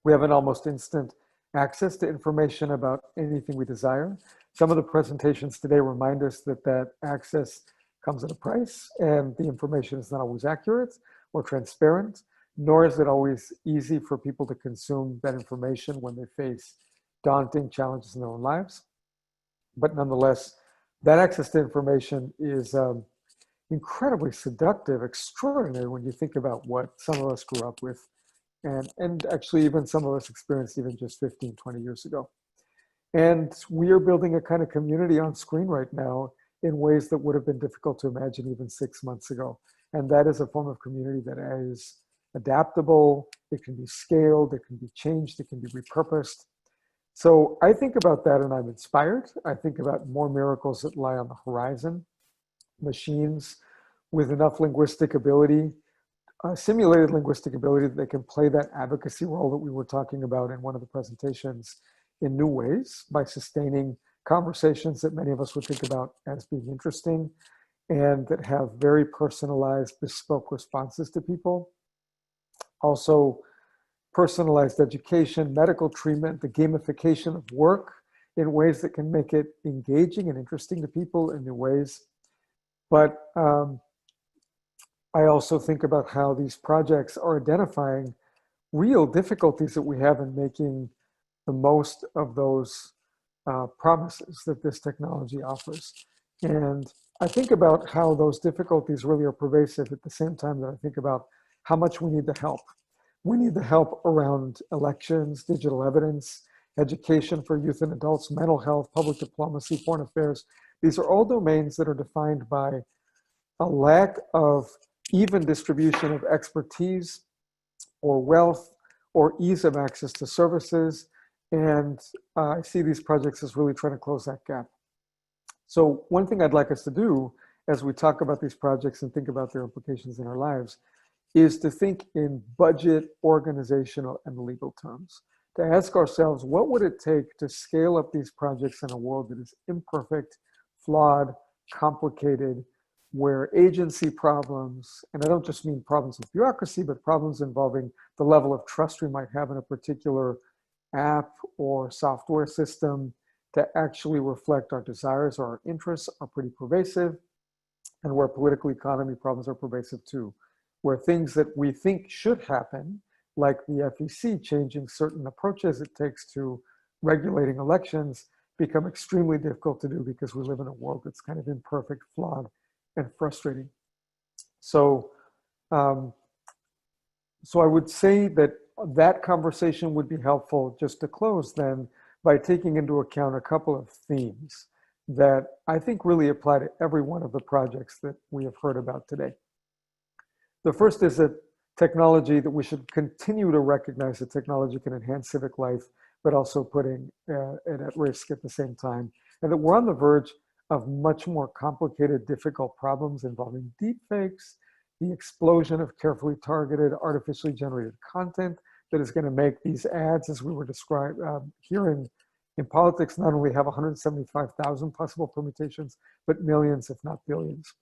We have an almost instant access to information about anything we desire. Some of the presentations today remind us that that access comes at a price, and the information is not always accurate or transparent, nor is it always easy for people to consume that information when they face daunting challenges in their own lives. But nonetheless, that access to information is incredibly seductive, extraordinary when you think about what some of us grew up with, and actually even some of us experienced even just 15, 20 years ago. And we are building a kind of community on screen right now in ways that would have been difficult to imagine even 6 months ago. And that is a form of community that is adaptable, it can be scaled, it can be changed, it can be repurposed. So I think about that and I'm inspired. I think about more miracles that lie on the horizon, machines with enough linguistic ability, simulated linguistic ability that they can play that advocacy role that we were talking about in one of the presentations in new ways by sustaining conversations that many of us would think about as being interesting and that have very personalized, bespoke responses to people. Also, personalized education, medical treatment, the gamification of work in ways that can make it engaging and interesting to people in new ways. But I also think about how these projects are identifying real difficulties that we have in making the most of those promises that this technology offers. And I think about how those difficulties really are pervasive at the same time that I think about how much we need the help. We need the help around elections, digital evidence, education for youth and adults, mental health, public diplomacy, foreign affairs. These are all domains that are defined by a lack of even distribution of expertise or wealth or ease of access to services. And I see these projects as really trying to close that gap. So one thing I'd like us to do as we talk about these projects and think about their implications in our lives is to think in budget, organizational, and legal terms. To ask ourselves, what would it take to scale up these projects in a world that is imperfect, flawed, complicated, where agency problems, and I don't just mean problems with bureaucracy, but problems involving the level of trust we might have in a particular app or software system to actually reflect our desires or our interests are pretty pervasive, and where political economy problems are pervasive too, where things that we think should happen, like the FEC changing certain approaches it takes to regulating elections, become extremely difficult to do because we live in a world that's kind of imperfect, flawed, and frustrating. So, so I would say that that conversation would be helpful just to close then by taking into account a couple of themes that I think really apply to every one of the projects that we have heard about today. The first is that technology, that we should continue to recognize that technology can enhance civic life, but also putting it at risk at the same time. And that we're on the verge of much more complicated, difficult problems involving deepfakes, the explosion of carefully targeted, artificially generated content that is going to make these ads, as we were hearing in politics, not only have 175,000 possible permutations, but millions, if not billions.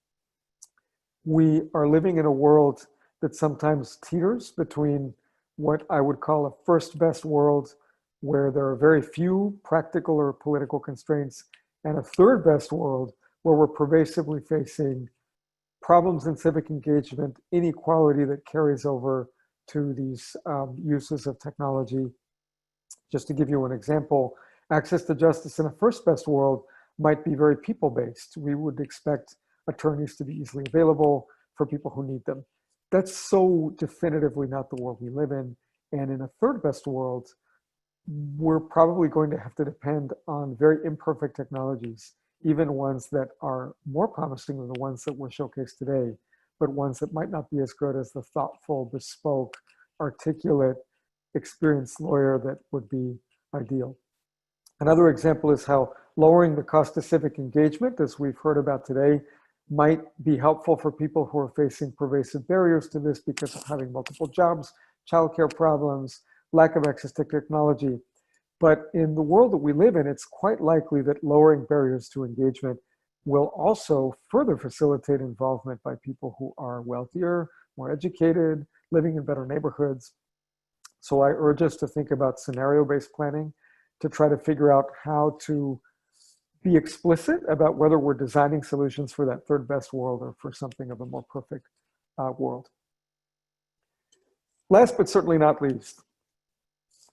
We are living in a world that sometimes teeters between what I would call a first best world, where there are very few practical or political constraints, and a third best world where we're pervasively facing problems in civic engagement, inequality that carries over to these uses of technology. Just to give you an example, access to justice in a first best world might be very people-based. We would expect attorneys to be easily available for people who need them. That's so definitively not the world we live in. And in a third best world, we're probably going to have to depend on very imperfect technologies, even ones that are more promising than the ones that were showcased today, but ones that might not be as good as the thoughtful, bespoke, articulate, experienced lawyer that would be ideal. Another example is how lowering the cost of civic engagement, as we've heard about today, might be helpful for people who are facing pervasive barriers to this because of having multiple jobs, childcare problems, lack of access to technology. But in the world that we live in, it's quite likely that lowering barriers to engagement will also further facilitate involvement by people who are wealthier, more educated, living in better neighborhoods. So I urge us to think about scenario-based planning to try to figure out how to be explicit about whether we're designing solutions for that third best world or for something of a more perfect world. Last but certainly not least,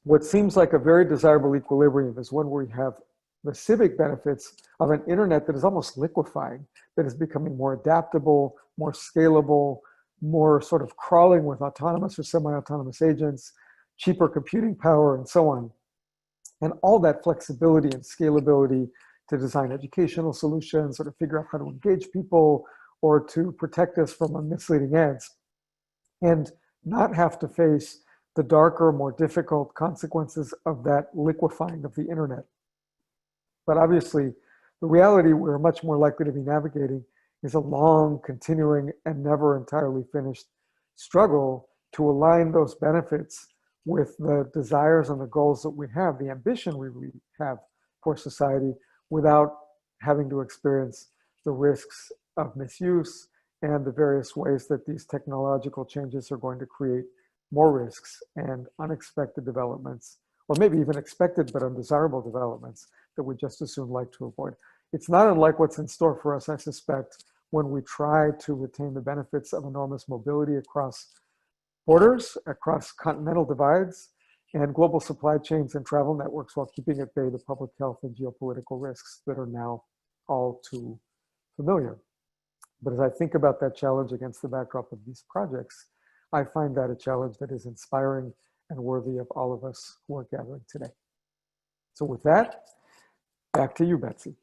what seems like a very desirable equilibrium is one where we have the civic benefits of an internet that is almost liquefying, that is becoming more adaptable, more scalable, more sort of crawling with autonomous or semi-autonomous agents, cheaper computing power, and so on. And all that flexibility and scalability to design educational solutions or to figure out how to engage people or to protect us from misleading ads and not have to face the darker, more difficult consequences of that liquefying of the internet. But obviously, the reality we're much more likely to be navigating is a long, continuing, and never entirely finished struggle to align those benefits with the desires and the goals that we have, the ambition we have for society, without having to experience the risks of misuse and the various ways that these technological changes are going to create more risks and unexpected developments, or maybe even expected but undesirable developments that we just as soon like to avoid. It's not unlike what's in store for us, I suspect, when we try to retain the benefits of enormous mobility across borders, across continental divides, and global supply chains and travel networks while keeping at bay the public health and geopolitical risks that are now all too familiar. But as I think about that challenge against the backdrop of these projects, I find that a challenge that is inspiring and worthy of all of us who are gathering today. So with that, back to you, Betsy.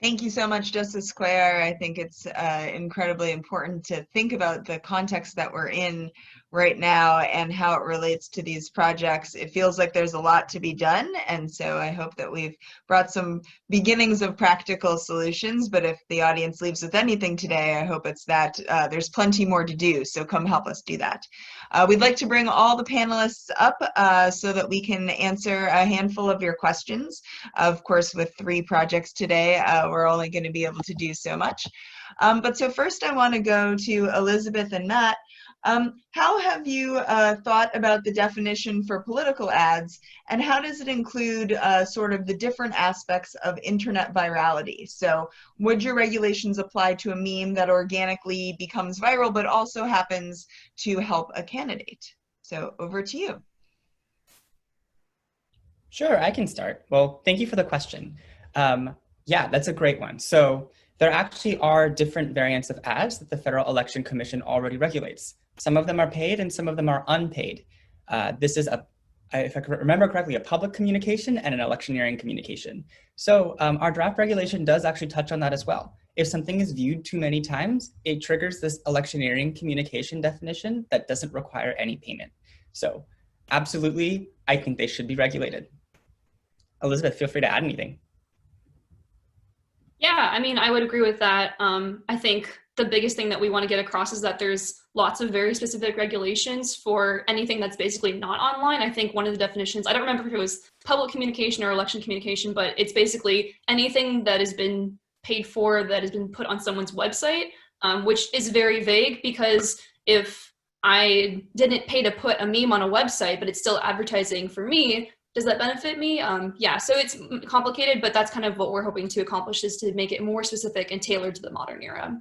Thank you so much, Justice Square. I think it's incredibly important to think about the context that we're in right now and how it relates to these projects. It feels like there's a lot to be done, and so I hope that we've brought some beginnings of practical solutions, but if the audience leaves with anything today, I hope it's that there's plenty more to do, so come help us do that. We'd like to bring all the panelists up so that we can answer a handful of your questions. Of course, with 3 projects today, we're only going to be able to do so much. But so first I want to go to Elizabeth and Matt. How have you thought about the definition for political ads, and how does it include sort of the different aspects of internet virality? So would your regulations apply to a meme that organically becomes viral but also happens to help a candidate? So over to you.
Sure, I can start. Well, thank you for the question. Yeah, that's a great one. So there actually are different variants of ads that the Federal Election Commission already regulates. Some of them are paid and some of them are unpaid. This is, if I remember correctly, a public communication and an electioneering communication. So our draft regulation does actually touch on that as well. If something is viewed too many times, it triggers this electioneering communication definition that doesn't require any payment. So absolutely, I think they should be regulated. Elizabeth, feel free to add anything.
Yeah, I mean, I would agree with that. I think the biggest thing that we want to get across is that there's lots of very specific regulations for anything that's basically not online. I think one of the definitions, I don't remember if it was public communication or election communication, but it's basically anything that has been paid for that has been put on someone's website, which is very vague, because if I didn't pay to put a meme on a website, but it's still advertising for me, does that benefit me? Yeah, so it's complicated, but that's kind of what we're hoping to accomplish, is to make it more specific and tailored to the modern era.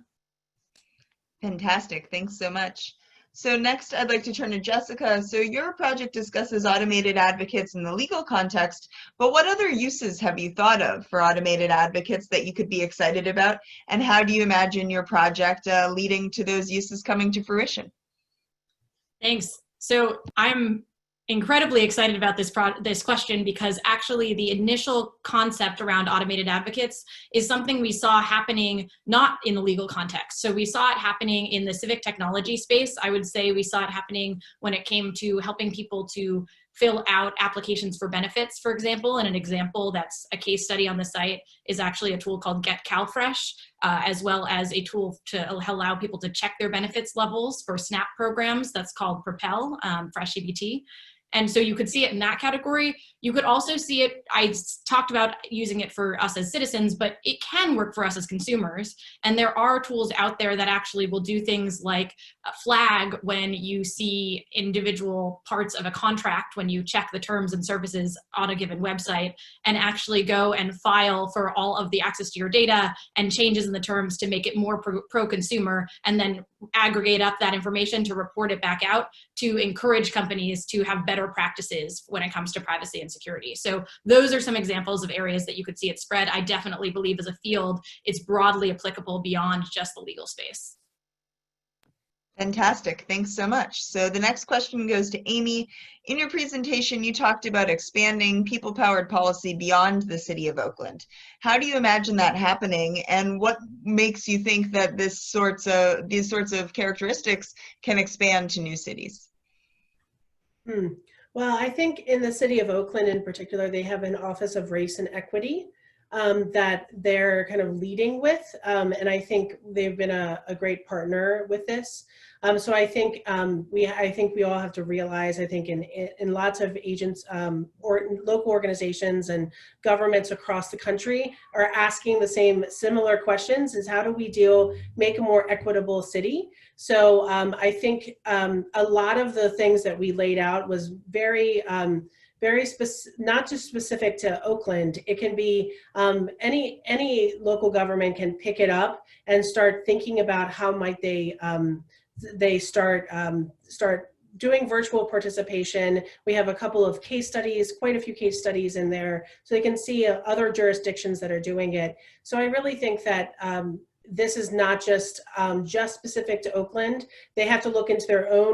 Fantastic, thanks so much. So next I'd like to turn to Jessica. So your project discusses automated advocates in the legal context, but what other uses have you thought of for automated advocates that you could be excited about? And how do you imagine your project leading to those uses coming to fruition?
Thanks. So I'm incredibly excited about this question, because actually the initial concept around automated advocates is something we saw happening not in the legal context. So we saw it happening in the civic technology space. I would say we saw it happening when it came to helping people to fill out applications for benefits, for example. And an example that's a case study on the site is actually a tool called Get CalFresh, as well as a tool to allow people to check their benefits levels for SNAP programs that's called Propel, FreshCBT. And so you could see it in that category. You could also see it, I talked about using it for us as citizens, but it can work for us as consumers. And there are tools out there that actually will do things like flag when you see individual parts of a contract, when you check the terms and services on a given website, and actually go and file for all of the access to your data and changes in the terms to make it more pro-consumer, and then aggregate up that information to report it back out to encourage companies to have better practices when it comes to privacy and security. So those are some examples of areas that you could see it spread. I definitely believe as a field, it's broadly applicable beyond just the legal space.
Fantastic, thanks so much. So the next question goes to Amy. In your presentation, you talked about expanding people-powered policy beyond the city of Oakland. How do you imagine that happening, and what makes you think that these sorts of characteristics can expand to new cities?
Well, I think in the city of Oakland in particular, they have an Office of Race and Equity that they're kind of leading with. And I think they've been a great partner with this. So I think we all have to realize, I think in lots of agents or local organizations and governments across the country are asking the similar questions, is how do we make a more equitable city? So I think a lot of the things that we laid out was very very not just specific to Oakland. It can be any local government can pick it up and start thinking about how might they start doing virtual participation. We have a couple of case studies, quite a few case studies in there, so they can see other jurisdictions that are doing it. So I really think that this is not just specific to Oakland. They have to look into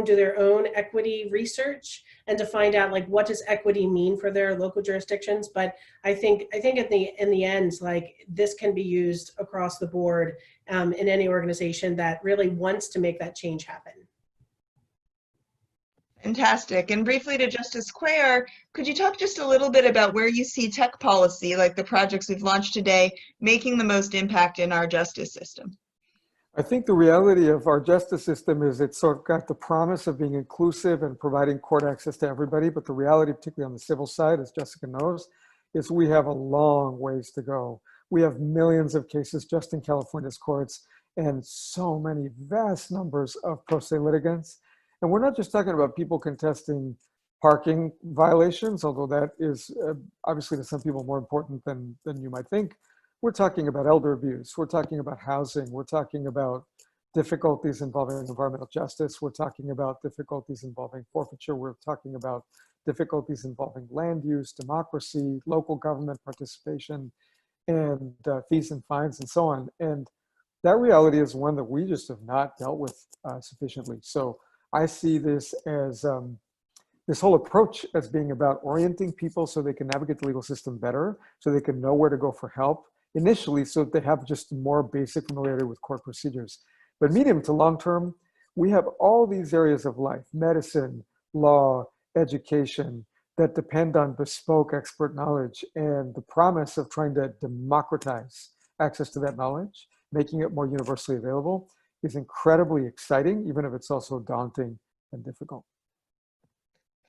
do their own equity research and to find out like what does equity mean for their local jurisdictions. But I think in the end, like this can be used across the board in any organization that really wants to make that change happen.
Fantastic. And briefly to Justice Cuellar, could you talk just a little bit about where you see tech policy, like the projects we've launched today, making the most impact in our justice system?
I think the reality of our justice system is it's sort of got the promise of being inclusive and providing court access to everybody. But the reality, particularly on the civil side, as Jessica knows, is we have a long ways to go. We have millions of cases just in California's courts and so many vast numbers of pro se litigants. And we're not just talking about people contesting parking violations, although that is obviously to some people more important than you might think. We're talking about elder abuse. We're talking about housing. We're talking about difficulties involving environmental justice. We're talking about difficulties involving forfeiture. We're talking about difficulties involving land use, democracy, local government participation, and fees and fines and so on. And that reality is one that we just have not dealt with sufficiently. So I see this as this whole approach as being about orienting people so they can navigate the legal system better, so they can know where to go for help initially, so that they have just more basic familiarity with court procedures. But medium to long term, we have all these areas of life, medicine, law, education, that depend on bespoke expert knowledge, and the promise of trying to democratize access to that knowledge, making it more universally available, is incredibly exciting, even if it's also daunting and difficult.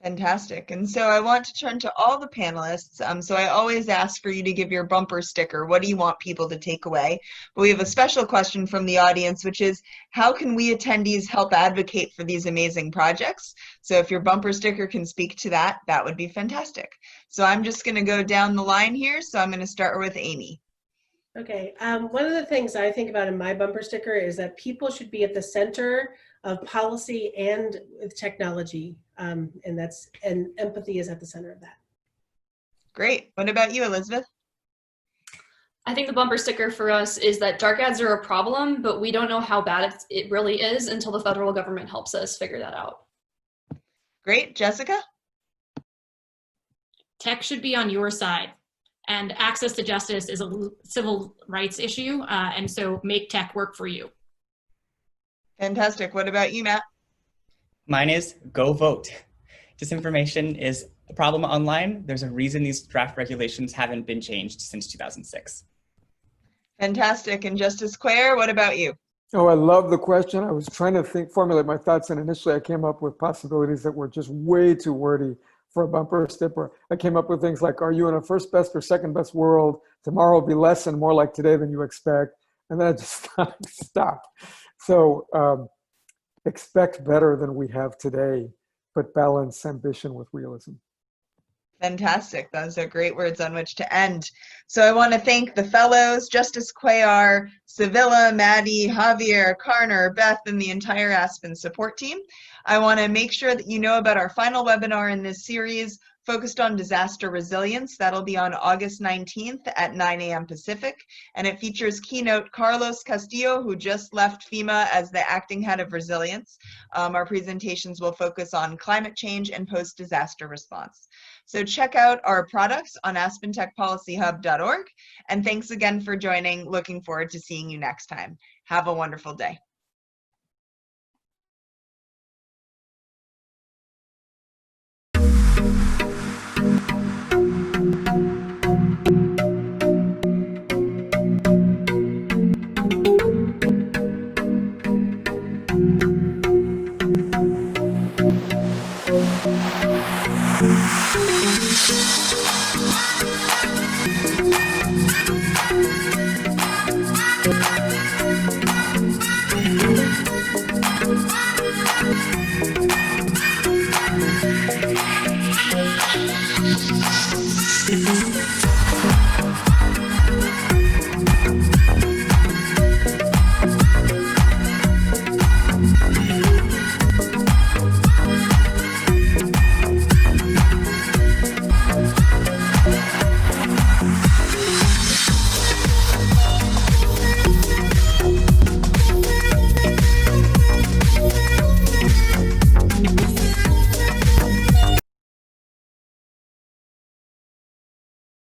Fantastic. And so I want to turn to all the panelists. So I always ask for you to give your bumper sticker. What do you want people to take away? But we have a special question from the audience, which is, how can we attendees help advocate for these amazing projects? So if your bumper sticker can speak to that, that would be fantastic. So I'm just going to go down the line here. So I'm going to start with Amy.
Okay, one of the things I think about in my bumper sticker is that people should be at the center of policy and with technology, and empathy is at the center of that.
Great. What about you, Elizabeth?
I think the bumper sticker for us is that dark ads are a problem, but we don't know how bad it really is until the federal government helps us figure that out.
Great. Jessica?
Tech should be on your side. And access to justice is a civil rights issue, and so make tech work for you.
Fantastic. What about you, Matt?
Mine is go vote. Disinformation is a problem online. There's a reason these draft regulations haven't been changed since 2006.
Fantastic. And Justice Cuellar, what about you?
Oh, I love the question. I was trying to formulate my thoughts, and initially I came up with possibilities that were just way too wordy for a bumper sticker. I came up with things like, are you in a first best or second best world? Tomorrow will be less and more like today than you expect. And then I just stopped. So expect better than we have today, but balance ambition with realism.
Fantastic. Those are great words on which to end. So I want to thank the fellows, Justice Cuellar, Sevilla, Maddie, Javier, Karner, Beth, and the entire Aspen support team. I want to make sure that you know about our final webinar in this series focused on disaster resilience. That'll be on August 19th at 9 a.m. Pacific, and it features keynote Carlos Castillo, who just left FEMA as the acting head of resilience. Our presentations will focus on climate change and post-disaster response. So check out our products on aspentechpolicyhub.org, and thanks again for joining. Looking forward to seeing you next time. Have a wonderful day.